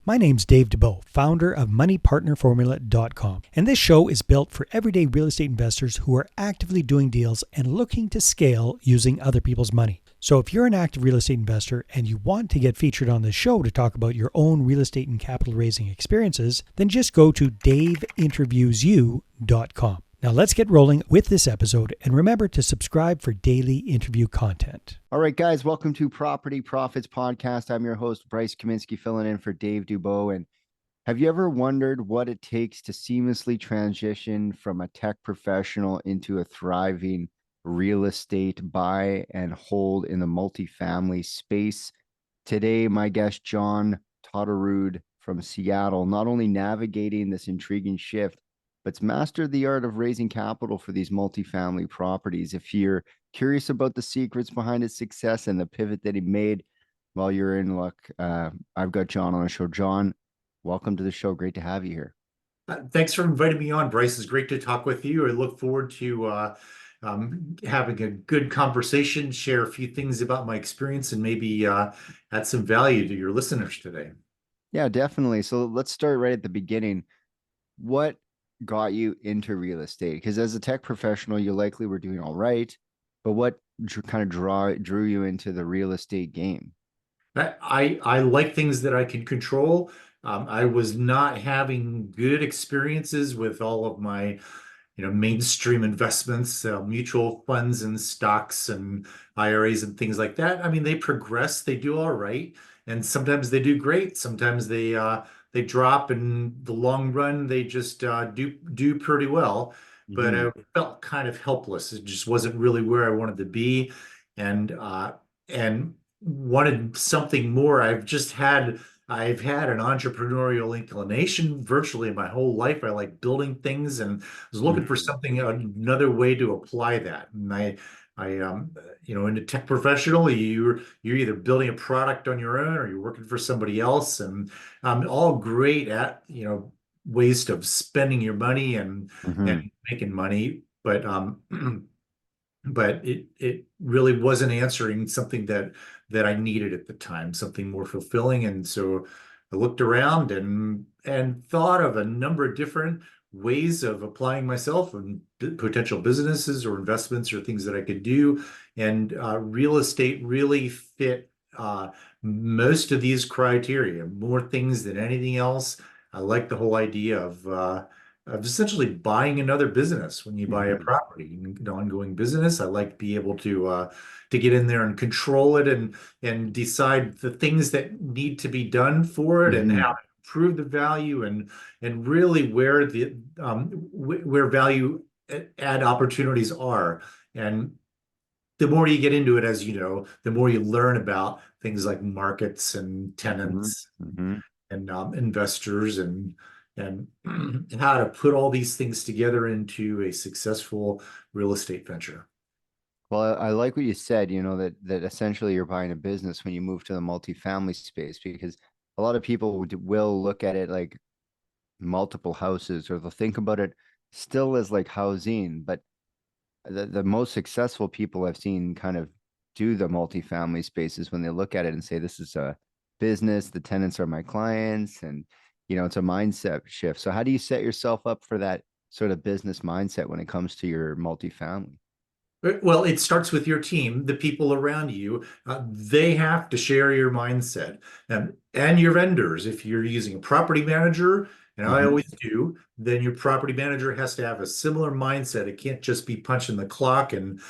My name's Dave DeBow, founder of MoneyPartnerFormula.com, and this show is built for everyday real estate investors who are actively doing deals and looking to scale using other people's money. So if you're an active real estate investor and you want to get featured on this show to talk about your own real estate and capital raising experiences, then just go to daveinterviewsyou.com. Now let's get rolling with this episode, and remember to subscribe for daily interview content. All right, guys, welcome to Property Profits Podcast. I'm your host, Bryce Kaminsky, filling in for Dave DeBow. And have you ever wondered what it takes to seamlessly transition from a tech professional into a thriving real estate buy and hold in the multifamily space? Today, my guest, John Todderud from Seattle, not only navigating this intriguing shift, but's mastered the art of raising capital for these multifamily properties. If you're curious about the secrets behind his success and the pivot that he made, well, you're in luck. I've got John on the show. John, welcome to the show. Great to have you here. Thanks for inviting me on, Bryce. It's great to talk with you. I look forward to having a good conversation, share a few things about my experience, and maybe add some value to your listeners today. Yeah, definitely. So let's start right at the beginning. What got you into real estate? Because as a tech professional, you likely were doing all right, but what kind of drew you into the real estate game? I like things that I can control. I was not having good experiences with all of my, mainstream investments, mutual funds and stocks and IRAs and things like that. I mean, they progress, they do all right, and sometimes they do great. Sometimes they drop, in the long run they just do pretty well. But I felt kind of helpless. It just wasn't really where I wanted to be, and wanted something more. I've had an entrepreneurial inclination virtually my whole life. I like building things and was looking for something, another way to apply that. And in a tech professional, you're either building a product on your own or you're working for somebody else, and all great at, ways of spending your money and making money. But it really wasn't answering something that I needed at the time, something more fulfilling. And so I looked around and thought of a number of different ways of applying myself and potential businesses or investments or things that I could do. And real estate really fit most of these criteria, more things than anything else. I like the whole idea of essentially buying another business when you buy a property, an ongoing business. I like to be able to get in there and control it and decide the things that need to be done for it and how to improve the value and really where where value add opportunities are. And the more you get into it, as you know, the more you learn about things like markets and tenants and investors and how to put all these things together into a successful real estate venture. Well, I like what you said, that essentially you're buying a business when you move to the multifamily space, because a lot of people will look at it like multiple houses, or they'll think about it still as like housing. But the most successful people I've seen kind of do the multifamily spaces when they look at it and say, this is a business, the tenants are my clients, and it's a mindset shift. So how do you set yourself up for that sort of business mindset when it comes to your multifamily? Well, it starts with your team, the people around you. They have to share your mindset, and your vendors. If you're using a property manager, and I always do, then your property manager has to have a similar mindset. It can't just be punching the clock and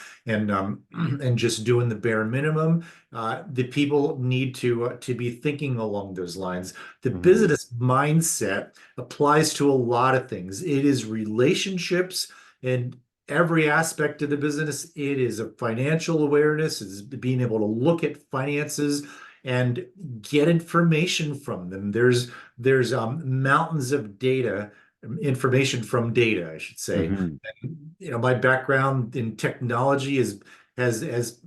just doing the bare minimum. The people need to be thinking along those lines. The business mindset applies to a lot of things. It is relationships and every aspect of the business. It is a financial awareness. It's being able to look at finances and get information from them. There's mountains of data, information from data, I should say. And, my background in technology has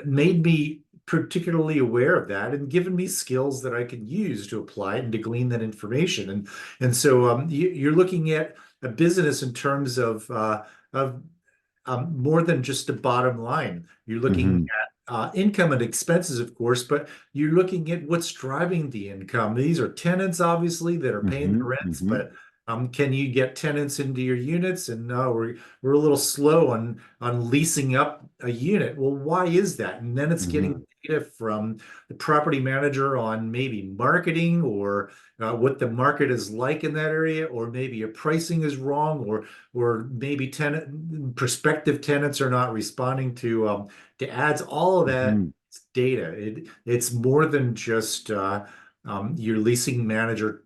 made me particularly aware of that and given me skills that I can use to apply it and to glean that information. And so you're looking at a business in terms of more than just a bottom line. You're looking income and expenses, of course, but you're looking at what's driving the income. These are tenants, obviously, that are paying the Mm-hmm. rents, Mm-hmm. but can you get tenants into your units? And no, we're a little slow on leasing up a unit. Well, why is that? And then it's Mm-hmm. getting data from the property manager on maybe marketing or what the market is like in that area, or maybe your pricing is wrong, or maybe prospective tenants are not responding to ads. All of that Mm-hmm. data. It's more than just your leasing manager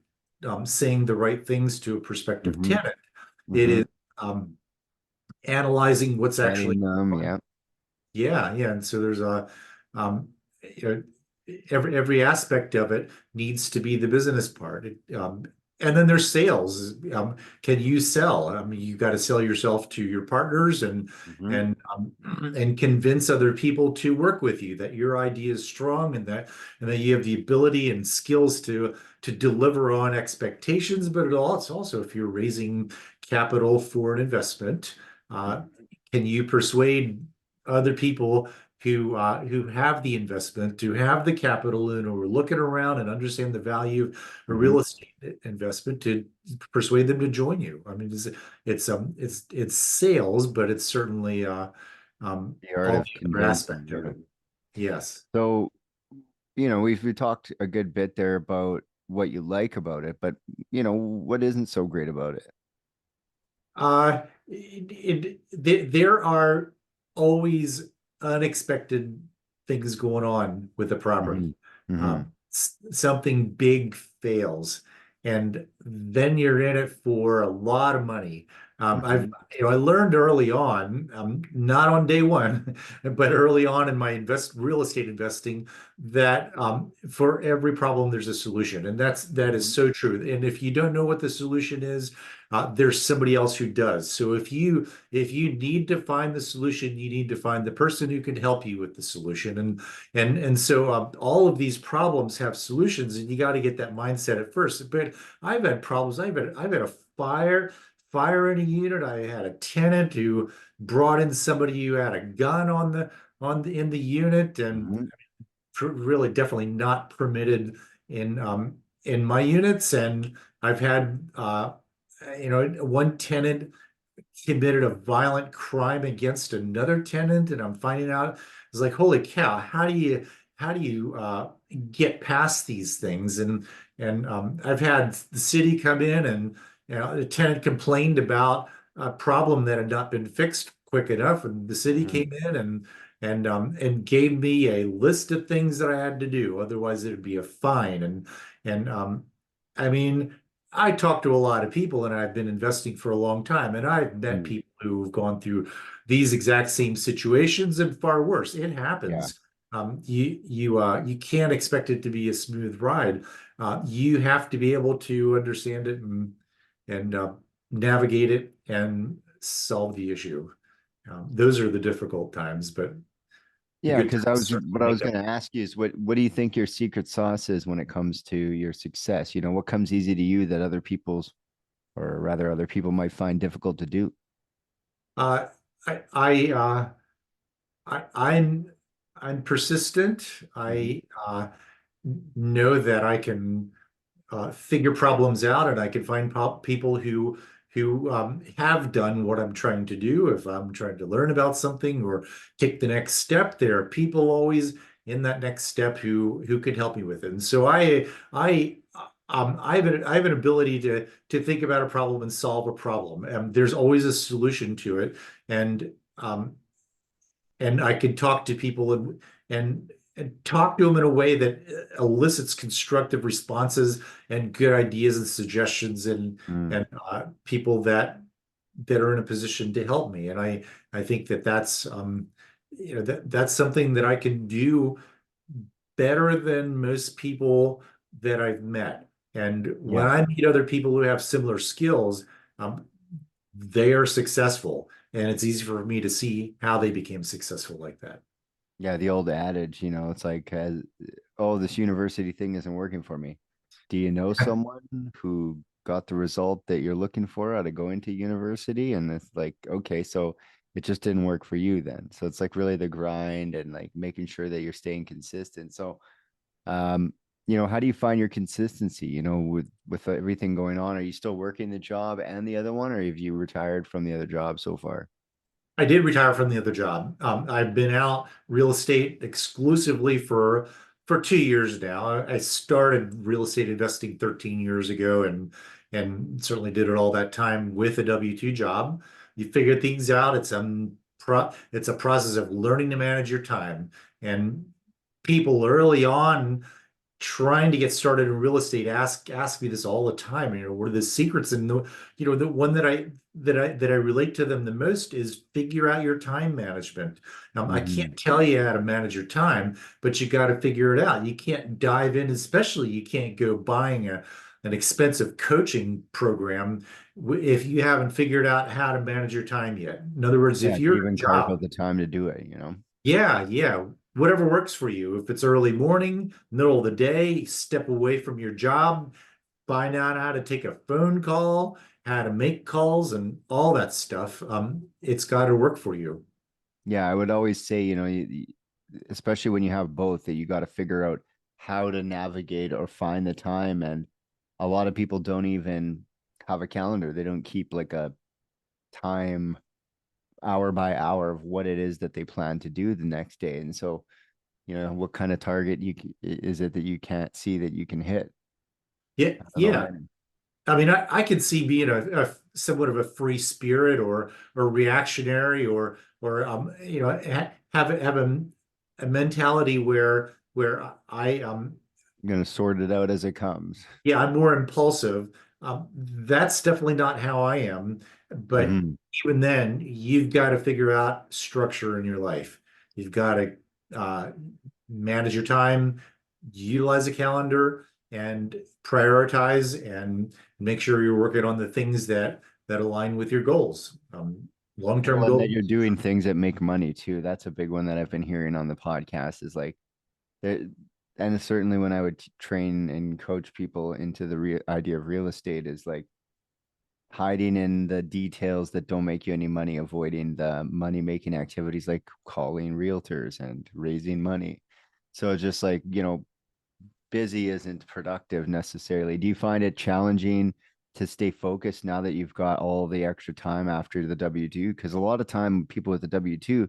saying the right things to a prospective Mm-hmm. tenant. It Mm-hmm. is um, analyzing what's actually Vetting them, going on. yeah. Yeah, yeah. And so there's um, you every aspect of it needs to be the business part. And then there's sales. Can you sell? I mean, you got to sell yourself to your partners Mm-hmm. and and convince other people to work with you that your idea is strong and that you have the ability and skills to deliver on expectations. But it's also if you're raising capital for an investment, uh, can you persuade other people who have the investment, to have the capital and who are looking around and understand the value of a Mm-hmm. real estate investment to persuade them to join you? I mean, it's sales, but it's certainly The art all of the other convincing, aspect of yeah. it. Yes. So, we talked a good bit there about what you like about it, but what isn't so great about it? There are always unexpected things going on with the Mm-hmm. property. Mm-hmm. Something big fails, and then you're in it for a lot of money. Mm-hmm. I learned early on, not on day one, but early on in my real estate investing, that for every problem there's a solution, and that is Mm-hmm. so true. And if you don't know what the solution is, there's somebody else who does. So if you need to find the solution, you need to find the person who can help you with the solution. And so all of these problems have solutions, and you got to get that mindset at first. But I've had problems. I've had a fire in a unit. I had a tenant who brought in somebody who had a gun in the unit, and Mm-hmm. really definitely not permitted in my units. And I've had one tenant committed a violent crime against another tenant, and I'm finding out it's like, holy cow, how do you get past these things? And I've had the city come in, and the tenant complained about a problem that had not been fixed quick enough, and the city Mm-hmm. came in and gave me a list of things that I had to do. Otherwise, it'd be a fine. And I mean, I talk to a lot of people, and I've been investing for a long time, and I've met Mm-hmm. people who've gone through these exact same situations and far worse. It Yeah. happens. You can't expect it to be a smooth ride. You have to be able to understand it and navigate it and solve the issue. Those are the difficult times, but the Yeah, good because times certainly I was make going up. to ask you is what do you think your secret sauce is when it comes to your success? What comes easy to you that or rather other people might find difficult to do? Uh, I, I, uh, I'm persistent. Mm-hmm. I know that I can figure problems out, and I can find people who have done what I'm trying to do. If I'm trying to learn about something or take the next step, there are people always in that next step who can help me with it. And so I have an ability to think about a problem and solve a problem. And there's always a solution to it, and um, and I can talk to people and talk to them in a way that elicits constructive responses and good ideas and suggestions and people that are in a position to help me. And I think that's something that I can do better than most people that I've met. And when Yeah. I meet other people who have similar skills, um, they are successful, and it's easy for me to see how they became successful like that. Yeah, the old adage, it's like, oh, this university thing isn't working for me. Do you know someone who got the result that you're looking for out of going to university? And it's like, okay, so it just didn't work for you then. So it's like really the grind and like making sure that you're staying consistent. So, um, how do you find your consistency, with everything going on? Are you still working the job and the other one, or have you retired from the other job so far? I did retire from the other job. I've been out real estate exclusively for 2 years now. I started real estate investing 13 years ago, and certainly did it all that time with a W-2 job. You figure things out. It's a process of learning to manage your time. And people early on trying to get started in real estate ask me this all the time. What are the secrets? And the one that I relate to them the most is figure out your time management. I Hmm. can't tell you how to manage your time, but you got to figure it out. You can't dive in, especially you can't go buying an expensive coaching program if you haven't figured out how to manage your time yet. In other words, Yeah, if to you're in even a carve out job, the time to do it, yeah, yeah. Whatever works for you. If it's early morning, middle of the day, step away from your job, find out how to take a phone call, how to make calls, and all that stuff. It's got to work for you. Yeah, I would always say, especially when you have both, that you got to figure out how to navigate or find the time. And a lot of people don't even have a calendar. They don't keep like a time hour by hour of what it is that they plan to do the next day. And so, what kind of target is it that you can't see that you can hit? Yeah, I don't know. yeah. I mean, I could see being a somewhat of a free spirit or reactionary or have a mentality where I'm gonna sort it out as it comes. yeah, I'm more impulsive. That's definitely not how I am. But Hmm. even then, you've got to figure out structure in your life. You've got to uh, manage your time, utilize a calendar, and prioritize and make sure you're working on the things that align with your goals. Long-term Well, and that goals. you're doing things that make money too. That's a big one that I've been hearing on the podcast is like there, and certainly when I would train and coach people into the idea of real estate is like hiding in the details that don't make you any money, avoiding the money making activities like calling realtors and raising money. So it's just like, busy isn't productive necessarily. Do you find it challenging to stay focused now that you've got all the extra time after the W-2? Because a lot of time people with the W-2,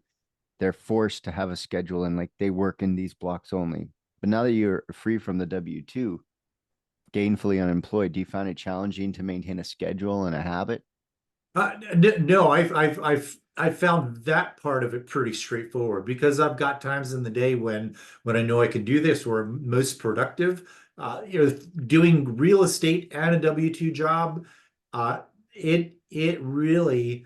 they're forced to have a schedule and like they work in these blocks only. But now that you're free from the W-2, gainfully unemployed, do you find it challenging to maintain a schedule and a habit? No, I've found that part of it pretty straightforward because I've got times in the day when I know I can do this or I'm most productive. Doing real estate and a W-2 job, it really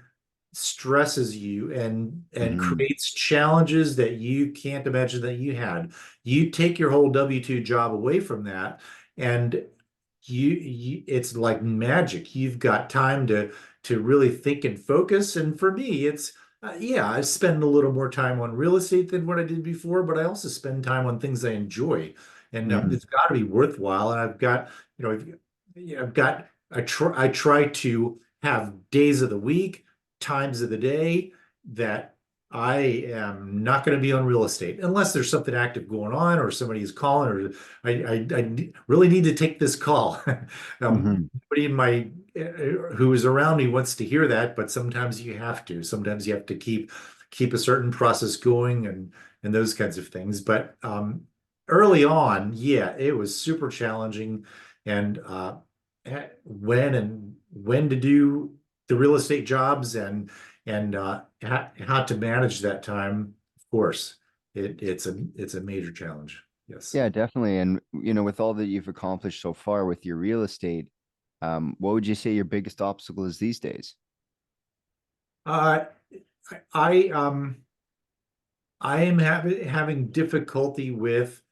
stresses you and Hmm. creates challenges that you can't imagine that you had. You take your whole W-2 job away from that, and it's like magic. You've got time to really think and focus. And for me, it's yeah, I spend a little more time on real estate than what I did before, but I also spend time on things I enjoy, and Hmm. it's got to be worthwhile. And I've got, yeah, I try to have days of the week, times of the day that I am not going to be on real estate unless there's something active going on or somebody is calling or I really need to take this call. Hmm. Nobody in my who is around me wants to hear that, but sometimes you have to. Sometimes you have to keep a certain process going and those kinds of things. But early on, yeah, it was super challenging, and when to do the real estate jobs and how to manage that time. Of course, it's a major challenge. Yes. Yeah, definitely. And with all that you've accomplished so far with your real estate, what would you say your biggest obstacle is these days? Uh, I I am having difficulty with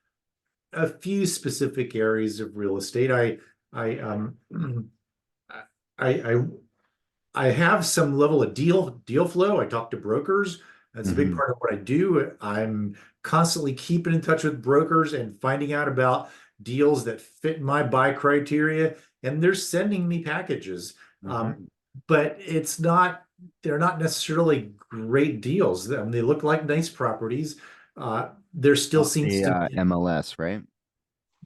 a few specific areas of real estate. I I I I have some level of deal flow. I talk to brokers. That's a big Hmm. part of what I do. I'm constantly keeping in touch with brokers and finding out about deals that fit my buy criteria, and they're sending me packages. Um, Hmm. but it's not they're not necessarily great deals. They look like nice properties. There still Not seems the to be MLS, right?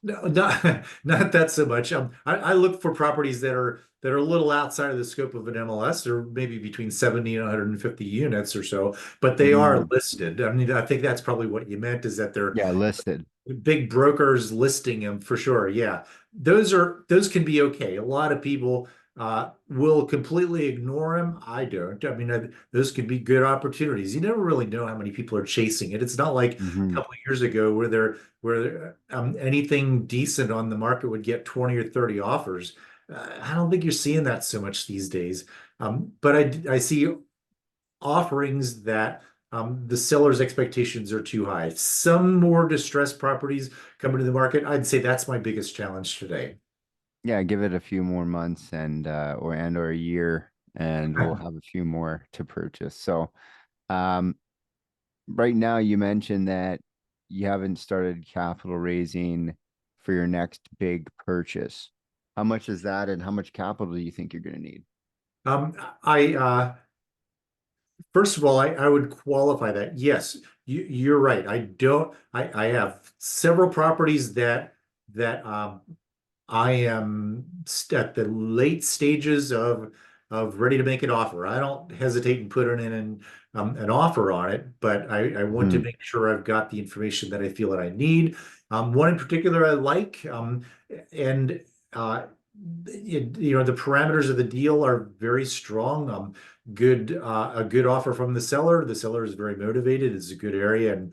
no, not not that so much. I look for properties that are a little outside of the scope of an MLS, or maybe between 70 and 150 units or so, but they are Mm, listed. I mean, I think that's probably what you meant, is that they're yeah, listed. big brokers listing them for sure. Yeah. Those can be okay. A lot of people will completely ignore them. I don't. I mean, those could be good opportunities. You never really know how many people are chasing it. It's not like a Hmm. couple of years ago where anything decent on the market would get 20 or 30 offers. I don't think you're seeing that so much these days. But I see offerings that the seller's expectations are too high. Some more distressed properties coming to the market. I'd say that's my biggest challenge today. Yeah, give it a few more months or a year, and we'll have a few more to purchase. So, um, right now you mentioned that you haven't started capital raising for your next big purchase. How much is that, and how much capital do you think you're going to need? Um, I First of all, I would qualify that. Yes, you're right. I have several properties that I am at the late stages of ready to make an offer. I don't hesitate in putting in an offer on it, but I want to Hmm. make sure I've got the information that I feel that I need. One in particular I like, and the parameters of the deal are very strong. A good offer from the seller. The seller is very motivated. It's a good area and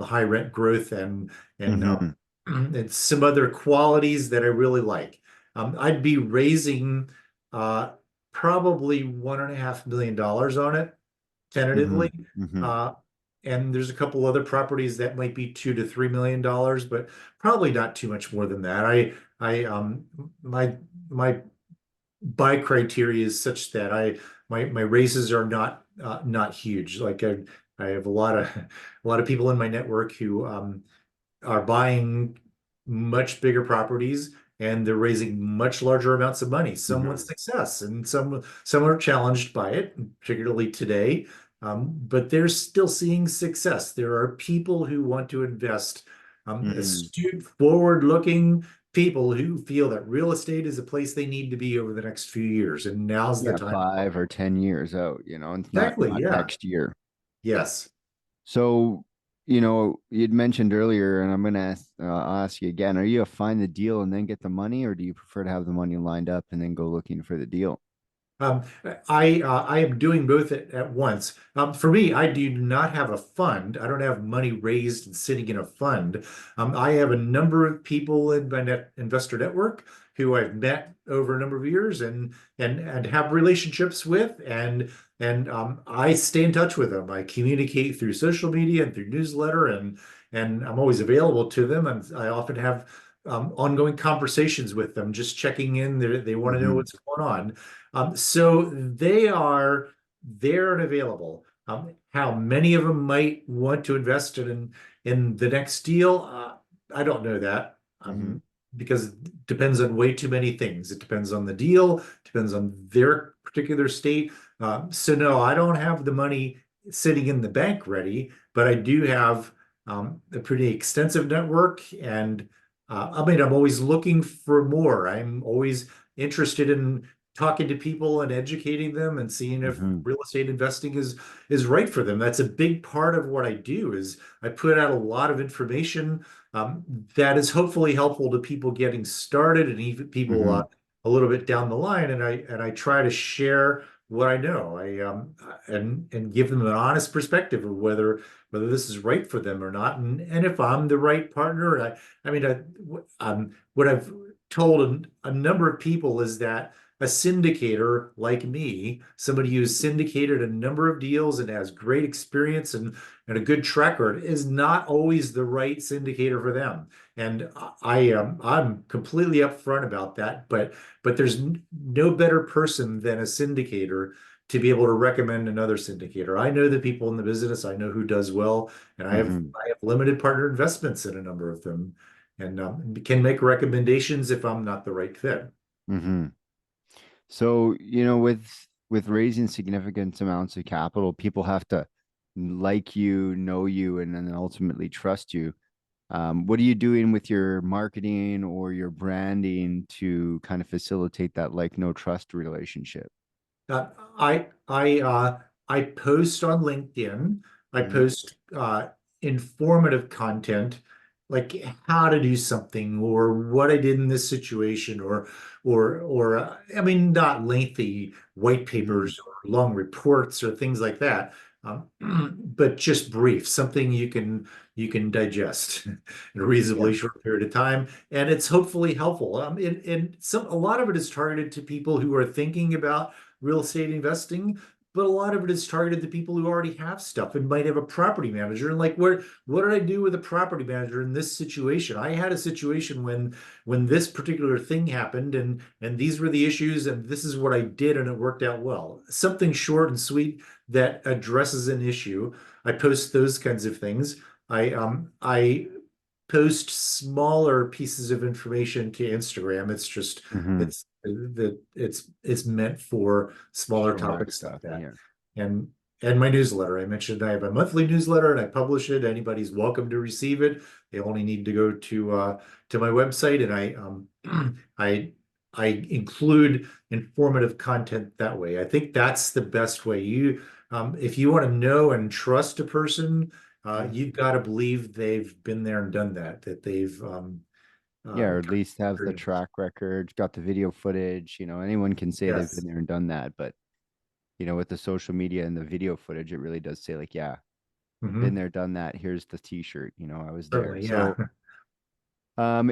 high rent growth and Hmm. and some other qualities that I really like. I'd be raising uh, probably $1.5 million on it Hmm. tentatively. Hmm. Uh, and there's a couple other properties that might be $2 to $3 million, but probably not too much more than that. I my buy criteria is such that my raises are not huge. Like I have a lot of people in my network who are buying much bigger properties and they're raising much larger amounts of money. Some with Hmm. success and some are challenged by it, particularly today. But they're still seeing success. There are people who want to invest, Hmm. astute, forward-looking people who feel that real estate is a place they need to be over the next few years, and now's the Yeah, time. 5 or 10 years out, it's not Exactly. Yeah. next year. Yes. So, you'd mentioned earlier, and I'm going to ask you again, are you a find the deal and then get the money, or do you prefer to have the money lined up and then go looking for the deal? Um, I am doing both at once. For me, I do not have a fund. I don't have money raised and sitting in a fund. I have a number of people in my investor network who I've met over a number of years and have relationships with, and I stay in touch with them. I communicate through social media and through newsletter, and I'm always available to them. And I often have ongoing conversations with them, just checking in. They want to know Hmm. what's going on. So they are there and available. How many of them might want to invest in the next deal? I don't know that, Hmm. because it depends on way too many things. It depends on the deal, depends on their particular state. So no, I don't have the money sitting in the bank ready, but I do have a pretty extensive network, and I mean, I'm always looking for more. I'm always interested in talking to people and educating them and seeing if Hmm. real estate investing is right for them. That's a big part of what I do is I put out a lot of information that is hopefully helpful to people getting started and even people Hmm. a little bit down the line. And I try to share what I know. And give them an honest perspective of whether this is right for them or not, and if I'm the right partner. I mean, what I've told a number of people is that a syndicator like me, somebody who's syndicated a number of deals and has great experience and a good track record, is not always the right syndicator for them. And I'm completely upfront about that. But there's no better person than a syndicator to be able to recommend another syndicator. I know the people in the business. I know who does well, and Hmm. I have limited partner investments in a number of them, and can make recommendations if I'm not the right fit. Hmm. So, with with raising significant amounts of capital, people have to like you, know you, and then ultimately trust you. What are you doing with your marketing or your branding to kind of facilitate that like no trust relationship? Uh, I post on LinkedIn. I Mhm. post informative content, like how to do something or what I did in this situation, or I mean, not lengthy white Mhm. papers or long reports or things like that, um, but just brief, something you can digest in a Yeah. reasonably short period of time, and it's hopefully helpful. And a lot of it is targeted to people who are thinking about real estate investing, but a lot of it is targeted to people who already have stuff and might have a property manager. And like, what did I do with a property manager in this situation? I had a situation when this particular thing happened, and these were the issues, and this is what I did, and it worked out well. Something short and sweet that addresses an issue. I post those kinds of things. I post smaller pieces of information to Instagram. It's just Mhm. it's meant for smaller Shorter topics like stuff. that. Yeah. And my newsletter. I mentioned I have a monthly newsletter and I publish it. Anybody's welcome to receive it. They only need to go to my website, and I I include informative content that way. I think that's the best way. If you want to know and trust a person, Mhm. you've got to believe they've been there and done that, that they've Yeah, or at least have the experience. track record, got the video footage. Anyone can say they've been Yes. there and done that, but with the social media and the video footage, it really does say like, yeah, been Hmm. there, done that. Here's the t-shirt, I was there. Certainly, yeah. So,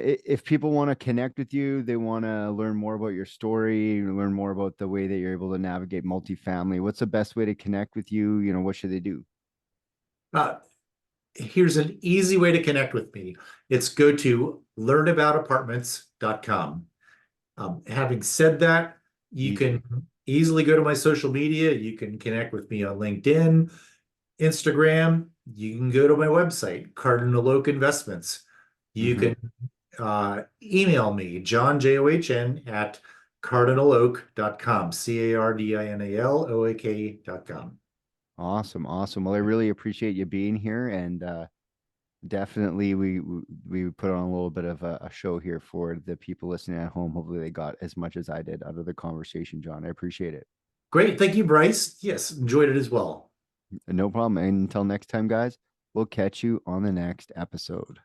if people want to connect with you, they want to learn more about your story, learn more about the way that you're able to navigate multifamily. What's the best way to connect with you? What should they do? Uh, Here's an easy way to connect with me. It's go to learnaboutapartments.com. Having said that, you can Easy. easily go to my social media. You can connect with me on LinkedIn, Instagram. You can go to my website, Cardinal Oak Investments. You Hmm. can email me, John, John, at cardinaloak.com, cardinaloak.com. Awesome, awesome. Well, I really appreciate you being here, and definitely we put on a little bit of a show here for the people listening at home. Hopefully, they got as much as I did out of the conversation, John. I appreciate it. Great. Thank you, Bryce. Yes, enjoyed it as well. No problem. And until next time, guys, we'll catch you on the next episode.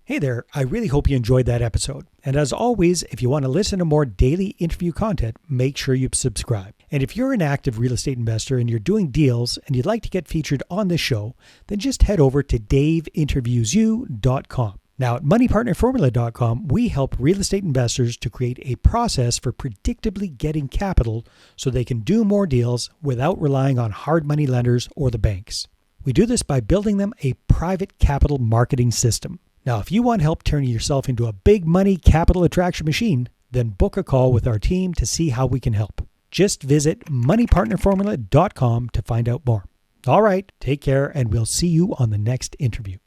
Hey there, I really hope you enjoyed that episode. And as always, if you want to listen to more daily interview content, make sure you subscribe. And if you're an active real estate investor and you're doing deals and you'd like to get featured on this show, then just head over to daveinterviewyou.com. Now, at moneypartnerformula.com, we help real estate investors to create a process for predictably getting capital so they can do more deals without relying on hard money lenders or the banks. We do this by building them a private capital marketing system. Now, if you want help turning yourself into a big money capital attraction machine, then book a call with our team to see how we can help. Just visit moneypartnerformula.com to find out more. All right, take care, and we'll see you on the next interview.